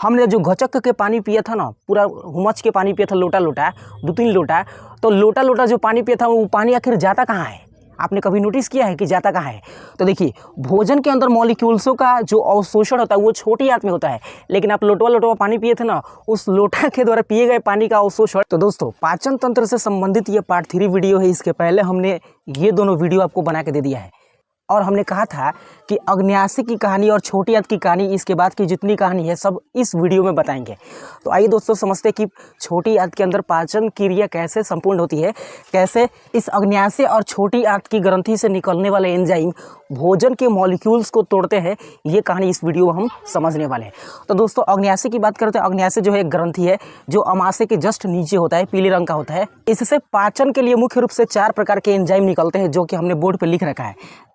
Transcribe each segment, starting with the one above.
हमने जो घचक के पानी पिया था ना, पूरा हुमच के पानी पिया था, लोटा लोटा 2-3 लोटा, तो लोटा लोटा जो पानी पिया था वो पानी आखिर जाता कहाँ है? आपने कभी नोटिस किया है कि जाता कहाँ है? तो देखिए, भोजन के अंदर मॉलिक्यूल्सों का जो अवशोषण होता है वो छोटी आंत में होता है, लेकिन आप लोटवा लोटवा पानी पिए थे ना, उस लोटा के द्वारा पिए गए पानी का अवशोषण। तो दोस्तों, पाचन तंत्र से संबंधित ये पार्ट 3 वीडियो है। इसके पहले हमने ये दोनों वीडियो आपको बना के दे दिया है, और हमने कहा था कि अग्न्याशय की कहानी और छोटी आंत की कहानी, इसके बाद की जितनी कहानी है सब इस वीडियो में बताएंगे। तो आइए दोस्तों, समझते हैं कि छोटी आंत के अंदर पाचन क्रिया कैसे संपूर्ण होती है, कैसे इस अग्न्याशय और छोटी आंत की ग्रंथि से निकलने वाले एंजाइम भोजन के मॉलिक्यूल्स को तोड़ते हैं। ये कहानी इस वीडियो में हम समझने वाले हैं। तो दोस्तों, अग्न्याशय की बात करते हैं। अग्न्याशय जो है एक ग्रंथि है जो अमाशय के जस्ट नीचे होता है, पीले रंग का होता है। इससे पाचन के लिए मुख्य रूप से 4 प्रकार के एंजाइम निकलते हैं, जो कि हमने बोर्ड पर लिख रखा है।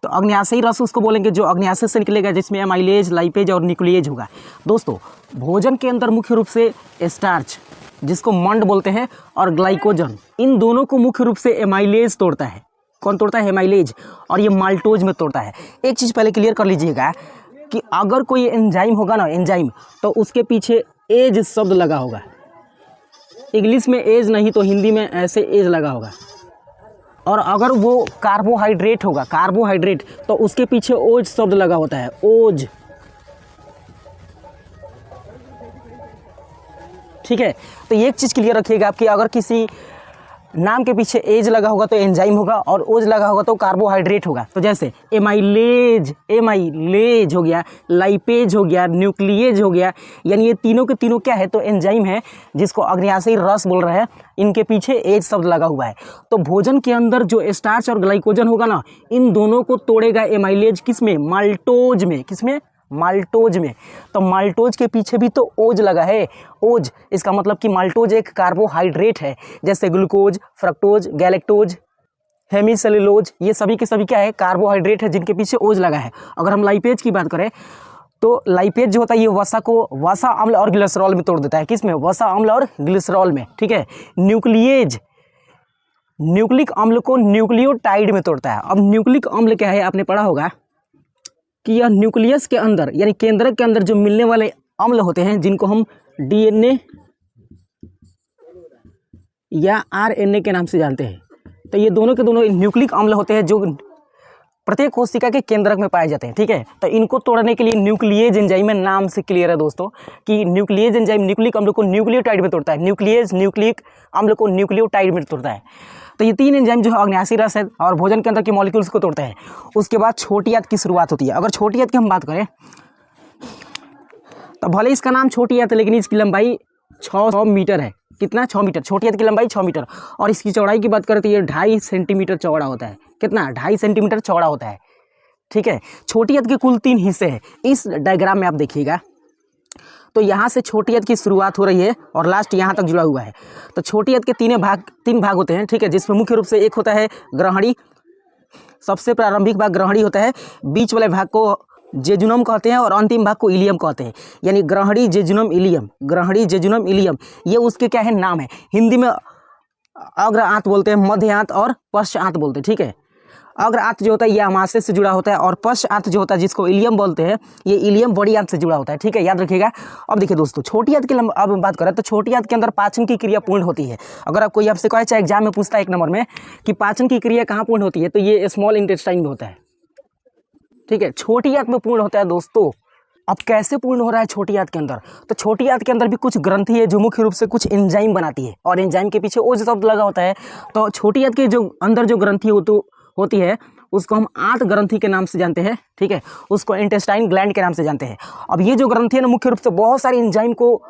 तो अग्न्याशयी रस उसको बोलेंगे जो अग्न्याशय से निकलेगा, जिसमें एमाइलेज, लाइपेज और न्यूक्लिएज होगा। दोस्तों, भोजन के अंदर मुख्य रूप से स्टार्च, जिसको मंड बोलते हैं, और ग्लाइकोजन, इन दोनों को मुख्य रूप से एमाइलेज तोड़ता है। कौन तोड़ता है? एमाइलेज। और ये माल्टोज में तोड़ता है। एक चीज़ पहले क्लियर कर लीजिएगा कि अगर कोई एंजाइम होगा ना, एंजाइम, तो उसके पीछे एज शब्द लगा होगा। इंग्लिश में एज नहीं तो हिंदी में ऐसे एज लगा होगा। और अगर वो कार्बोहाइड्रेट होगा, कार्बोहाइड्रेट, तो उसके पीछे ओज शब्द लगा होता है, ओज। ठीक है, तो एक चीज़ क्लियर रखिएगा आपकी, अगर किसी नाम के पीछे एज लगा होगा तो एंजाइम होगा, और ओज लगा होगा तो कार्बोहाइड्रेट होगा। तो जैसे एमाइलेज, एमाइलेज हो गया, लाइपेज हो गया, न्यूक्लिएज हो गया, यानी ये तीनों के तीनों क्या है? तो एंजाइम है, जिसको अग्न्याशयी रस बोल रहे हैं। इनके पीछे एज शब्द लगा हुआ है। तो भोजन के अंदर जो स्टार्च और ग्लाइकोजन होगा ना, इन दोनों को तोड़ेगा एमाइलेज। किसमें? माल्टोज में। किसमें? माल्टोज में। तो माल्टोज के पीछे भी तो ओज लगा है, ओज। इसका मतलब कि माल्टोज एक कार्बोहाइड्रेट है, जैसे ग्लूकोज, फ्रक्टोज, गैलेक्टोज, हेमीसेलुलोज, ये सभी के सभी क्या है? कार्बोहाइड्रेट है, जिनके पीछे ओज लगा है। अगर हम लाइपेज की बात करें तो लाइपेज जो होता है ये वसा को वसा अम्ल और ग्लिसरॉल में तोड़ देता है। किसमें? वसा अम्ल और ग्लिसरॉल में। ठीक है। न्यूक्लिएज, न्यूक्लिक अम्ल को न्यूक्लियोटाइड में तोड़ता है। अब न्यूक्लिक अम्ल क्या है? आपने पढ़ा होगा कि यह न्यूक्लियस के अंदर, यानी केंद्रक के अंदर जो मिलने वाले अम्ल होते हैं, जिनको हम डीएनए या आरएनए के नाम से जानते हैं, तो ये दोनों के दोनों न्यूक्लिक अम्ल होते हैं, जो प्रत्येक कोशिका के केंद्रक में पाए जाते हैं। ठीक है, तो इनको तोड़ने के लिए न्यूक्लिएज एंजाइम है। नाम से क्लियर है दोस्तों कि न्यूक्लिएज एंजाइम न्यूक्लिक अम्ल को न्यूक्लियोटाइड में तोड़ता है। न्यूक्लिएज न्यूक्लिक अम्ल को न्यूक्लियोटाइड में तोड़ता है। तो ये 3 एंजाइम जो है अग्न्याशयी रस है और भोजन के अंदर के मॉलिक्यूल्स को तोड़ते हैं। उसके बाद छोटी आंत की शुरुआत होती है। अगर छोटी आंत की हम बात करें तो भले इसका नाम छोटी आंत है, लेकिन इसकी लंबाई 6 मीटर है। कितना? 6 मीटर। छोटी आंत की लंबाई 6 मीटर, और इसकी चौड़ाई की बात करें तो ये 2.5 सेंटीमीटर चौड़ा होता है। कितना? 2.5 सेंटीमीटर चौड़ा होता है। ठीक है। छोटी आंत के कुल 3 हिस्से हैं। इस डायग्राम में आप देखिएगा तो यहाँ से छोटी आंत की शुरुआत हो रही है और लास्ट यहाँ तक जुड़ा हुआ है। तो छोटी आंत के 3 भाग होते हैं। ठीक है, जिसमें मुख्य रूप से एक होता है ग्रहणी। सबसे प्रारंभिक भाग ग्रहणी होता है, बीच वाले भाग को जेजुनम कहते हैं और अंतिम भाग को इलियम कहते हैं। यानी ग्रहणी, जेजुनम, इलियम, ग्रहणी, जेजुनम, इलियम, ये उसके क्या है? नाम है। हिंदी में अग्र आंत बोलते हैं, मध्य आंत और पश्च आंत बोलते हैं। ठीक है, अग्र आंत जो होता है ये अमाशय से जुड़ा होता है, और पश्च आंत जो होता है, जिसको इलियम बोलते हैं, ये इलियम बड़ी आंत से जुड़ा होता है। ठीक है, याद रखिएगा। अब देखिए दोस्तों, छोटी आंत की अब बात करें तो छोटी आंत के अंदर पाचन की क्रिया पूर्ण होती है। अगर आप कोई आपसे कहे, चाहे एग्जाम में पूछता है 1 नंबर में कि पाचन की क्रिया कहाँ पूर्ण होती है, तो ये स्मॉल इंटेस्टाइन में होता है। ठीक है, छोटी आंत में पूर्ण होता है दोस्तों। अब कैसे पूर्ण हो रहा है छोटी आंत के अंदर? तो छोटी आंत के अंदर भी कुछ ग्रंथि है जो मुख्य रूप से कुछ एंजाइम बनाती है, और एंजाइम के पीछे ओज शब्द लगा होता है। तो छोटी आंत के जो अंदर जो ग्रंथि होती है उसको हम आंत ग्रंथि के नाम से जानते हैं। ठीक है, उसको इंटेस्टाइन ग्लैंड के नाम से जानते हैं। अब ये जो ग्रंथि है ना, मुख्य रूप से बहुत सारे एंजाइम को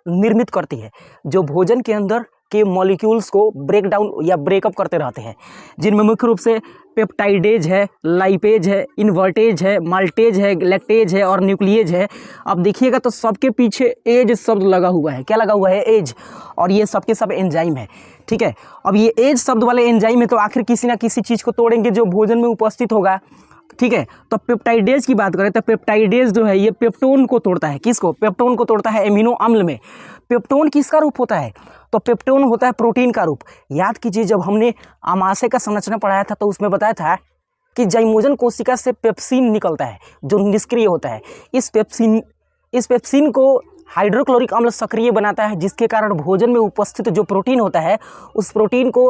निर्मित करती है, जो भोजन के अंदर के मॉलिक्यूल्स को ब्रेक डाउन या ब्रेकअप करते रहते हैं, जिनमें मुख्य रूप से पेप्टाइडेज है, लाइपेज है, इन्वर्टेज है, माल्टेज है, लैक्टेज है और न्यूक्लिएज है। अब देखिएगा तो सबके पीछे एज शब्द लगा हुआ है। क्या लगा हुआ है? एज। और ये सबके सब एंजाइम है। ठीक है, अब ये एज शब्द वाले एंजाइम है तो आखिर किसी ना किसी चीज़ को तोड़ेंगे जो भोजन में उपस्थित होगा। ठीक है, तो पेप्टाइडेज की बात करें तो पेप्टाइडेज जो है ये पेप्टोन को तोड़ता है। किसको? पेप्टोन को तोड़ता है एमिनो अम्ल में। पेप्टोन किसका रूप होता है? तो पेप्टोन होता है प्रोटीन का रूप। याद कीजिए, जब हमने आमाशय का संरचना पढ़ाया था तो उसमें बताया था कि जाइमोजन कोशिका से पेप्सिन निकलता है जो निष्क्रिय होता है। इस पेप्सिन इस पेप्सिन को हाइड्रोक्लोरिक अम्ल सक्रिय बनाता है, जिसके कारण भोजन में उपस्थित जो प्रोटीन होता है उस प्रोटीन को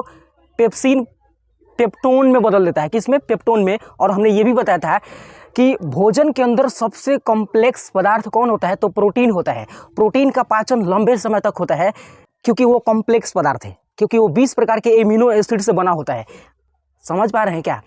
पेप्सिन पेप्टोन में बदल देता है। किसमें? पेप्टोन में। और हमने ये भी बताया था कि भोजन के अंदर सबसे कॉम्प्लेक्स पदार्थ कौन होता है? तो प्रोटीन होता है। प्रोटीन का पाचन लंबे समय तक होता है क्योंकि वो कॉम्प्लेक्स पदार्थ है, क्योंकि वो 20 प्रकार के एमिनो एसिड से बना होता है। समझ पा रहे हैं क्या?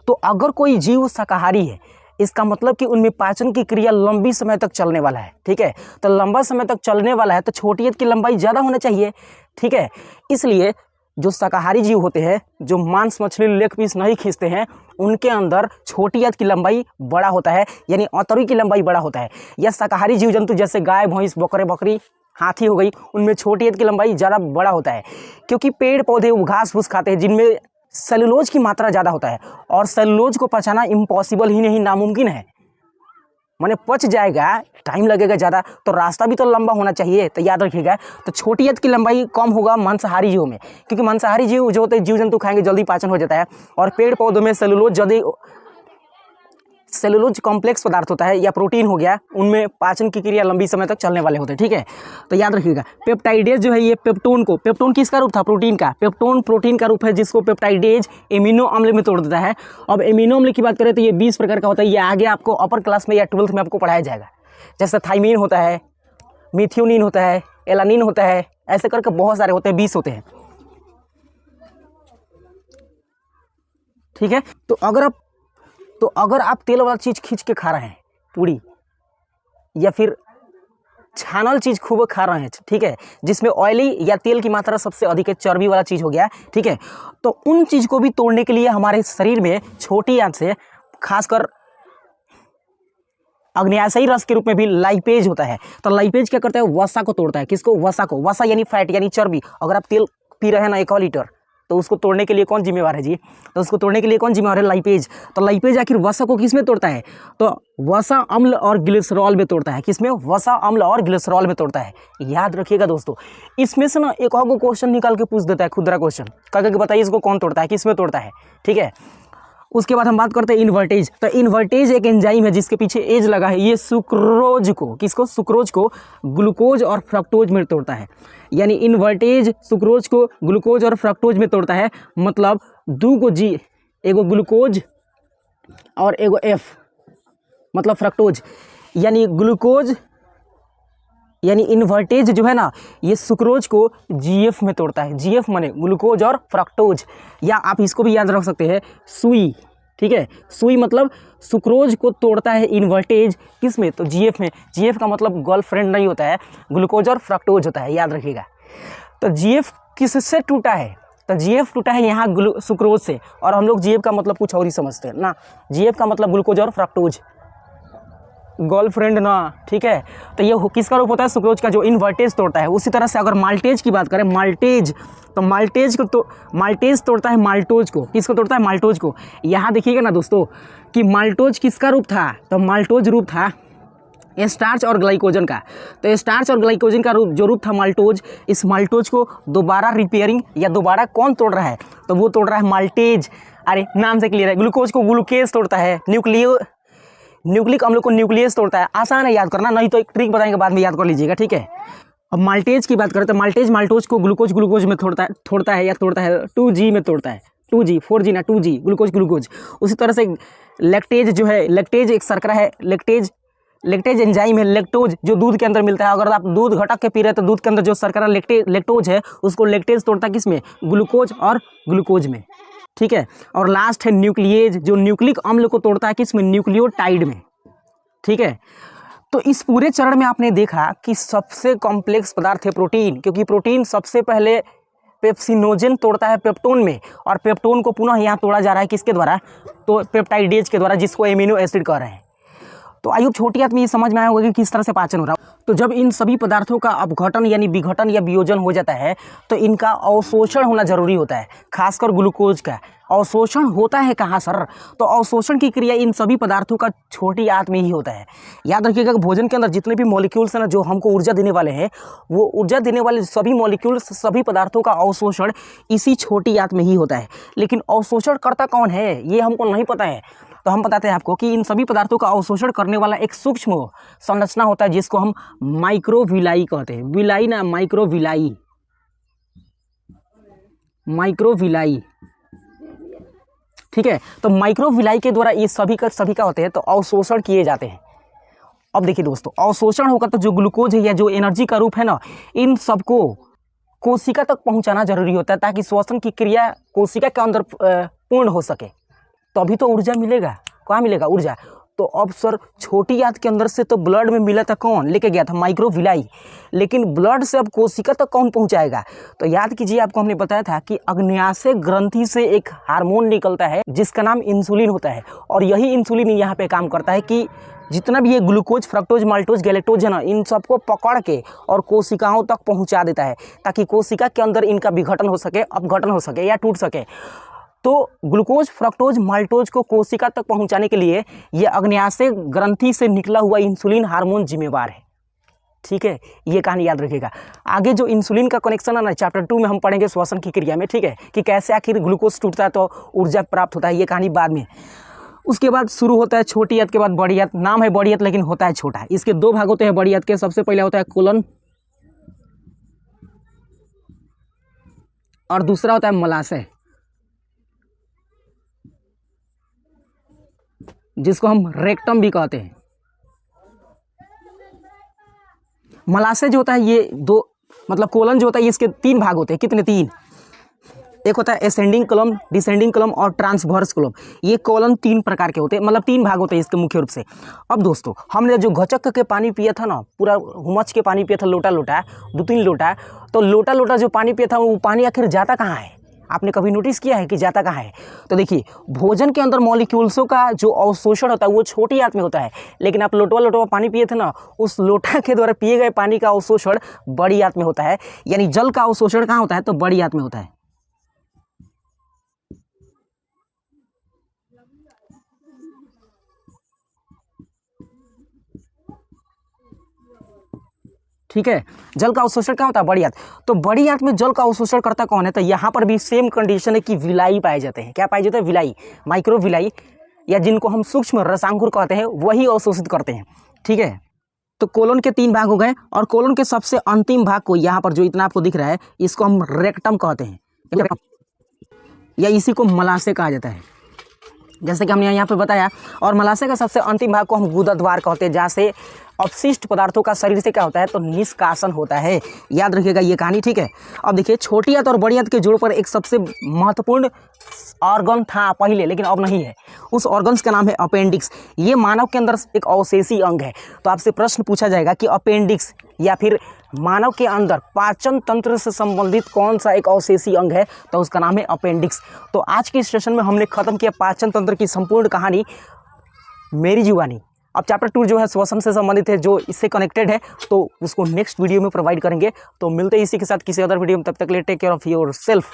तो अगर कोई जीव शाकाहारी है, इसका मतलब कि उनमें पाचन की क्रिया लंबी समय तक चलने वाला है। ठीक है, तो लंबा समय तक चलने वाला है तो छोटी आंत की लंबाई ज़्यादा होना चाहिए। ठीक है, इसलिए जो शाकाहारी जीव होते हैं, जो मांस मछली लेग पीस नहीं खींचते हैं, उनके अंदर छोटी आंत की लंबाई बड़ा होता है, यानी औतरी की लंबाई बड़ा होता है। या शाकाहारी जीव जंतु जैसे गाय, भैंस, बकरी, हाथी हो गई, उनमें छोटी आंत की लंबाई ज़्यादा बड़ा होता है, क्योंकि पेड़ पौधे घास फूस खाते हैं जिनमें सेलुलोज की मात्रा ज़्यादा होता है, और सेलुलोज को पचाना इम्पॉसिबल ही नहीं, नामुमकिन है। माने पच जाएगा, टाइम लगेगा ज़्यादा, तो रास्ता भी तो लंबा होना चाहिए। तो याद रखिएगा, तो छोटी आंत की लंबाई कम होगा मांसाहारी जीवों में, क्योंकि मांसाहारी जीव जो होते हैं, जीव जंतु खाएंगे जल्दी पाचन हो जाता है, और पेड़ पौधों में सेलुलोज कॉम्प्लेक्स पदार्थ होता है या प्रोटीन हो गया, उनमें पाचन की क्रिया लंबी समय तक चलने वाले होते हैं। ठीक है, तो याद रखिएगा पेप्टाइडेज जो है ये पेप्टोन किसका रूप था? प्रोटीन का। पेप्टोन प्रोटीन का रूप है जिसको पेप्टाइडेज एमिनो अम्ल में तोड़ देता है। अब एमिनो अम्ल की बात करें तो ये 20 प्रकार का होता है। ये आगे आपको अपर क्लास में या 12th में आपको पढ़ाया जाएगा। जैसे थाइमीन होता है, मिथ्योनिन होता है, एलानिन होता है, ऐसे करके बहुत सारे होते हैं, 20 होते हैं। ठीक है, तो अगर आप तेल वाला चीज़ खींच के खा रहे हैं, पूरी या फिर छानल चीज़ खूब खा रहे हैं, ठीक है, जिसमें ऑयली या तेल की मात्रा सबसे अधिक है, चर्बी वाला चीज़ हो गया, ठीक है, तो उन चीज़ को भी तोड़ने के लिए हमारे शरीर में छोटी आंत से, खासकर अग्न्याशयी रस के रूप में भी लाइपेज होता है। तो लाइपेज क्या करता है? वसा को तोड़ता है। किसको? वसा को। वसा यानी फैट यानी चर्बी। अगर आप तेल पी रहे हैं ना 1 लीटर, तो उसको तोड़ने के लिए कौन जिम्मेवार है जी? तो उसको तोड़ने के लिए कौन जिम्मेवार है? लाइपेज। तो लाइपेज आखिर वसा को किस में तोड़ता है? तो वसा अम्ल और ग्लिसरॉल में तोड़ता है। किसमें? वसा अम्ल और ग्लिसरॉल में तोड़ता है। याद रखिएगा दोस्तों, इसमें से ना एक और क्वेश्चन निकाल के पूछ देता है, खुदरा क्वेश्चन, कह के बताइए इसको कौन तोड़ता है, किसमें तोड़ता है। ठीक है, उसके बाद हम बात करते हैं इन्वर्टेज। तो इन्वर्टेज एक एंजाइम है जिसके पीछे एज लगा है। ये सुक्रोज को, किसको? सुक्रोज को ग्लूकोज और फ्रक्टोज में तोड़ता है। यानी इन्वर्टेज सुक्रोज को ग्लूकोज और फ्रक्टोज में तोड़ता है। मतलब 2 को जी, एगो ग्लूकोज और एगो एफ, मतलब फ्रक्टोज। यानी ग्लूकोज यानी इन्वर्टेज जो है ना, ये सुक्रोज को जीएफ में तोड़ता है। जीएफ माने ग्लूकोज और फ्रक्टोज, या आप इसको भी याद रख सकते हैं सुई। ठीक है, सुई मतलब सुक्रोज को तोड़ता है इन्वर्टेज, किस में? तो जीएफ में। जीएफ का मतलब गर्लफ्रेंड नहीं होता है, ग्लूकोज और फ्रक्टोज होता है, याद रखिएगा। तो जीएफ किससे टूटा है? तो जीएफ टूटा है यहाँ सुक्रोज से, और हम लोग जीएफ का मतलब कुछ और ही समझते हैं ना। जीएफ का मतलब ग्लूकोज और फ्रक्टोज, गर्लफ्रेंड ना। ठीक है, तो ये किसका रूप होता है? सुक्रोज का, जो इन्वर्टेज तोड़ता है। उसी तरह से अगर माल्टेज की बात करें, माल्टेज, तो माल्टेज तोड़ता है माल्टोज को। किसको तोड़ता है? माल्टोज को। यहाँ देखिएगा ना दोस्तों कि माल्टोज किसका रूप था? तो माल्टोज रूप था स्टार्च और ग्लाइकोजन का। तो स्टार्च और ग्लाइकोजन का जो रूप था माल्टोज, इस माल्टोज को दोबारा रिपेयरिंग या दोबारा कौन तोड़ रहा है? तो वो तोड़ रहा है माल्टेज। अरे नाम से क्लियर है। ग्लूकोज को ग्लूकेज तोड़ता है, न्यूक्लिक अम्ल को न्यूक्लियस तोड़ता है। आसान है याद करना, नहीं तो एक ट्रिक बताएंगे बाद में, याद कर लीजिएगा। ठीक है, अब माल्टेज की बात करें तो माल्टेज माल्टोज को ग्लूकोज में तोड़ता है 2G में तोड़ता है। 2G 4G ना 2G, ग्लूकोज। उसी तरह से लैक्टेज जो है, लैक्टेज एक शर्करा है, लैक्टेज एंजाइम है। लैक्टोज जो दूध के अंदर मिलता है, अगर आप दूध घटक के पी रहे हैं तो दूध के अंदर जो शर्करा लैक्टोज है, उसको लैक्टेज तोड़ता है किसमें? ग्लूकोज और ग्लूकोज में। ठीक है, और लास्ट है न्यूक्लिएज, जो न्यूक्लिक अम्ल को तोड़ता है किसमें? न्यूक्लियोटाइड में। ठीक है, तो इस पूरे चरण में आपने देखा कि सबसे कॉम्प्लेक्स पदार्थ है प्रोटीन, क्योंकि प्रोटीन सबसे पहले पेप्सिनोजेन तोड़ता है पेप्टोन में, और पेप्टोन को पुनः यहाँ तोड़ा जा रहा है किसके द्वारा? तो पेप्टाइडेज के द्वारा, जिसको एमिनो एसिड कह रहे हैं। तो आइए छोटी आंत में ये समझ में आया होगा कि किस तरह से पाचन हो रहा है। तो जब इन सभी पदार्थों का अपघटन यानी विघटन या वियोजन हो जाता है, तो इनका अवशोषण होना जरूरी होता है, खासकर ग्लूकोज का। अवशोषण होता है कहाँ सर? तो अवशोषण की क्रिया इन सभी पदार्थों का छोटी आंत में ही होता है। याद रखिएगा कि भोजन के अंदर जितने भी मॉलिक्यूल्स हैं ना जो हमको ऊर्जा देने वाले हैं, वो ऊर्जा देने वाले सभी मॉलिक्यूल्स, सभी पदार्थों का अवशोषण इसी छोटी आंत में ही होता है। लेकिन अवशोषण करता कौन है ये हमको नहीं पता है, तो हम बताते हैं आपको कि इन सभी पदार्थों का अवशोषण करने वाला एक सूक्ष्म संरचना होता है जिसको हम माइक्रोविलाई कहते हैं। विलाई ना, माइक्रोविलाई, माइक्रोविलाई, ठीक है। तो माइक्रोविलाई के द्वारा ये सभी का होते हैं तो अवशोषण किए जाते हैं। अब देखिए दोस्तों, अवशोषण होकर तो जो ग्लूकोज है या जो एनर्जी का रूप है ना, इन सबको कोशिका तक पहुंचाना जरूरी होता है ताकि श्वसन की क्रिया कोशिका के अंदर पूर्ण हो सके, तभी तो ऊर्जा मिलेगा। कहाँ मिलेगा ऊर्जा? तो अब सर छोटी आंत के अंदर से तो ब्लड में मिला था, कौन लेके गया था? माइक्रोविलाई। लेकिन ब्लड से अब कोशिका तक कौन पहुंचाएगा? तो याद कीजिए, आपको हमने बताया था कि अग्न्याशय ग्रंथि से एक हार्मोन निकलता है जिसका नाम इंसुलिन होता है, और यही इंसुलिन यहाँ पे काम करता है कि जितना भी ये ग्लूकोज, फ्रक्टोज, माल्टोज, गैलेक्टोज है ना, इन सबको पकड़ के और कोशिकाओं तक पहुंचा देता है ताकि कोशिका के अंदर इनका विघटन हो सके, अपघटन हो सके या टूट सके। तो ग्लूकोज, फ्रक्टोज, माल्टोज को कोशिका तक पहुंचाने के लिए ये अग्न्याशय ग्रंथि से निकला हुआ इंसुलिन हार्मोन जिम्मेवार है। ठीक है, ये कहानी याद रखिएगा। आगे जो इंसुलिन का कनेक्शन है ना, चैप्टर 2 में हम पढ़ेंगे श्वसन की क्रिया में, ठीक है, कि कैसे आखिर ग्लूकोज टूटता है तो ऊर्जा प्राप्त होता है, ये कहानी बाद में। उसके बाद शुरू होता है छोटी आंत के बाद बड़ी आंत। नाम है बड़ी आंत लेकिन होता है छोटा। इसके दो भाग होते हैं बड़ी आंत के। सबसे पहले होता है कोलन और दूसरा होता है मलाशय, जिसको हम रेक्टम भी कहते हैं। मलाशय जो होता है ये दो, मतलब कोलन जो होता है ये इसके तीन भाग होते हैं। कितने? तीन। एक होता है असेंडिंग कॉलम, डिसेंडिंग कॉलम और ट्रांसवर्स कॉलम। ये कॉलम तीन प्रकार के होते हैं, मतलब तीन भाग होते हैं इसके मुख्य रूप से। अब दोस्तों, हमने जो घचक के पानी पिया था ना, पूरा हुमच के पानी पिया था, लोटा लोटा, 2-3 लोटा, तो लोटा लोटा जो पानी पिया था वो पानी आखिर जाता कहाँ है? आपने कभी नोटिस किया है कि जाता कहाँ है? तो देखिए, भोजन के अंदर मॉलिक्यूल्सों का जो अवशोषण होता है वो छोटी आंत में होता है, लेकिन आप लोटवा लोटवा पानी पिए थे ना, उस लोटा के द्वारा पिए गए पानी का अवशोषण बड़ी आंत में होता है। यानी जल का अवशोषण कहाँ होता है? तो बड़ी आंत में होता है। ठीक है, जल का अवशोषण क्या होता है? बड़ी आंत। तो बड़ी आंत में जल का अवशोषण करता कौन है? तो यहाँ पर भी सेम कंडीशन है कि विलाई पाए जाते हैं। क्या पाए जाते हैं? विलाई, माइक्रोविलाई, या जिनको हम सूक्ष्म रसांकुर कहते हैं, वही अवशोषित करते हैं। ठीक है, तो कोलन के 3 भाग हो गए, और कोलन के सबसे अंतिम भाग को यहाँ पर जो इतना आपको दिख रहा है, इसको हम रेक्टम कहते हैं, या इसी को मलाशय कहा जाता है, जैसे कि हमने यहाँ पे बताया। और मलाशय का सबसे अंतिम भाग को हम गुदा द्वार कहते हैं, जहाँ से अपशिष्ट पदार्थों का शरीर से क्या होता है? तो निष्कासन होता है। याद रखिएगा ये कहानी, ठीक है। अब देखिए, छोटी आंत और बड़ी आंत के जोड़ पर एक सबसे महत्वपूर्ण ऑर्गन था पहले, लेकिन अब नहीं है। उस ऑर्गन्स का नाम है अपेंडिक्स। ये मानव के अंदर एक अवशेषी अंग है। तो आपसे प्रश्न पूछा जाएगा कि अपेंडिक्स या फिर मानव के अंदर पाचन तंत्र से संबंधित कौन सा एक अवशेषी अंग है? तो उसका नाम है अपेंडिक्स। तो आज के सेशन में हमने खत्म किया पाचन तंत्र की संपूर्ण कहानी मेरी जुबानी। अब चैप्टर 2 जो है श्वसन से संबंधित है, जो इससे कनेक्टेड है, तो उसको नेक्स्ट वीडियो में प्रोवाइड करेंगे। तो मिलते हैं इसी के साथ किसी अदर वीडियो में। तब तक के लिए take care of your self.